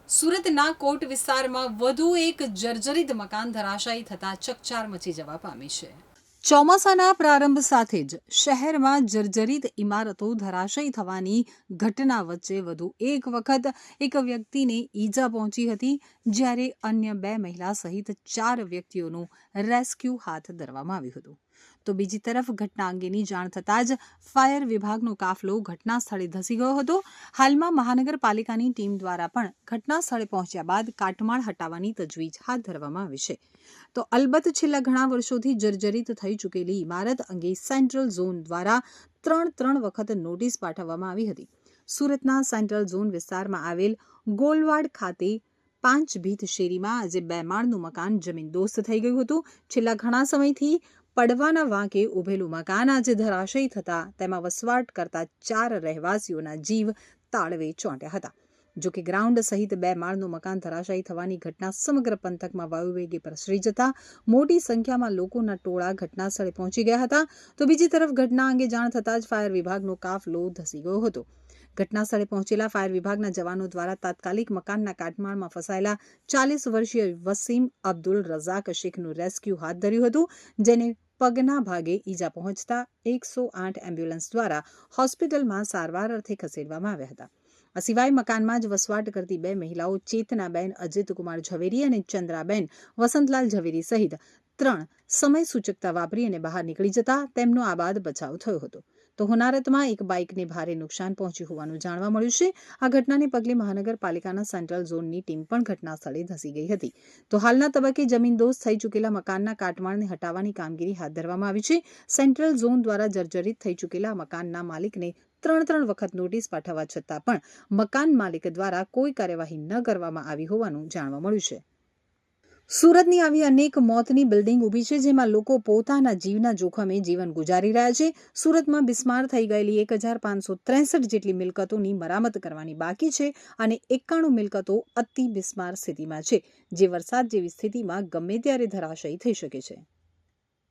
સુરતના કોટ વિસ્તારમાં વધુ એક જર્જરિત મકાન ધરાશાયી થતાં ચકચાર મચી જવા પામી છે. ચોમાસાના પ્રારંભ સાથે જ શહેરમાં જર્જરિત ઇમારતો ધરાશાયી થવાની ઘટના વચ્ચે વધુ એક વખત એક વ્યક્તિને ઈજા પહોંચી હતી, જ્યારે અન્ય 2 મહિલા સહિત 4 વ્યક્તિઓનું રેસ્ક્યુ હાથ ધરવામાં આવ્યું હતું. તો બીજી તરફ ઘટના અંગેની જાણ થતાં જ ફાયર વિભાગનો કાફલો ઘટના સ્થળે ધસી ગયો હતો. હાલમાં મહાનગરપાલિકાની ટીમ દ્વારા પણ ઘટના સ્થળે પહોંચ્યા બાદ કાટમાળ હટાવવાની તજવીજ હાથ ધરવામાં આવી છે. તો અલબત્ત છેલ્લા ઘણા વર્ષોથી જર્જરિત થઈ ચૂકેલી ઇમારત અંગે સેન્ટ્રલ ઝોન દ્વારા ત્રણ વખત નોટિસ પાઠવવામાં આવી હતી. સુરતના સેન્ટ્રલ ઝોન વિસ્તારમાં આવેલ ગોલવાડ ખાતે 5 ભીત શેરીમાં આજે 2 માળનું મકાન જમીનદોસ્ત થઈ ગયું હતું. છેલ્લા ઘણા સમયથી પડવાના વાંકે ઉભેલું મકાન આજે ધરાશયી થતાં તેમાં વસવાટ કરતા 4 રહેવાસીઓના જીવ તાળવે ચોંટ્યા હતા. જોકે ગ્રાઉન્ડ સહિત 2 માળનું મકાન ધરાશાયી થવાની ઘટના સમગ્ર પંથકમાં વાયુવેગે પ્રસરી જતા મોટી સંખ્યામાં લોકોના ટોળા ઘટના સ્થળે પહોંચી ગયા હતા. તો બીજી તરફ ઘટના અંગે જાણ થતાં જ ફાયર વિભાગનો કાફલો ધસી ગયો હતો. ઘટના સ્થળે પહોંચેલા ફાયર વિભાગના જવાનો દ્વારા તાત્કાલિક મકાનના કાટમાળમાં ફસાયેલા 40 વર્ષીય વસીમ અબ્દુલ રઝાક શેખનું રેસ્ક્યુ હાથ ધર્યું હતું, જેને પગના ભાગે ઈજા પહોંચતા 108 એમ્બ્યુલન્સ દ્વારા હોસ્પિટલમાં સારવાર અર્થે ખસેડવામાં આવ્યા હતા. આ સિવાય મકાનમાં જ વસવાટ કરતી 2 મહિલાઓ ચેતનાબેન અજીતકુમાર ઝવેરી અને ચંદ્રાબેન વસંતલાલ ઝવેરી સહિત 3 સમય સૂચકતા વાપરી અને બહાર નીકળી જતા તેમનો આબાદ બચાવ થયો હતો. તો હોનારતમાં એક બાઇકને ભારે નુકસાન પહોંચ્યું હોવાનું જાણવા મળ્યું છે. આ ઘટનાને પગલે મહાનગરપાલિકાના સેન્ટ્રલ ઝોનની ટીમ પણ ઘટના સ્થળે ધસી ગઈ હતી. તો હાલના તબક્કે જમીનદોસ્ત થઈ ચૂકેલા મકાનના કાટમાળને હટાવવાની કામગીરી હાથ ધરવામાં આવી છે. સેન્ટ્રલ ઝોન દ્વારા જર્જરિત થઈ ચૂકેલા મકાનના માલિકને 3 વખત નોટિસ પાઠવવા છતાં પણ મકાન માલિક દ્વારા કોઈ કાર્યવાહી ન કરવામાં આવી હોવાનું જાણવા મળ્યું છે. સુરતની આવી અનેક મોતની બિલ્ડિંગ ઊભી છે, જેમાં લોકો પોતાના જીવના જોખમે જીવન ગુજારી રહ્યા છે. સુરતમાં બિસ્માર થઈ ગયેલી 1563 જેટલી મિલકતોની મરામત કરવાની બાકી છે અને 91 મિલકતો અતિ બિસ્માર સ્થિતિમાં છે, જે વરસાદ જેવી સ્થિતિમાં ગમે ત્યારે ધરાશાયી થઈ શકે છે.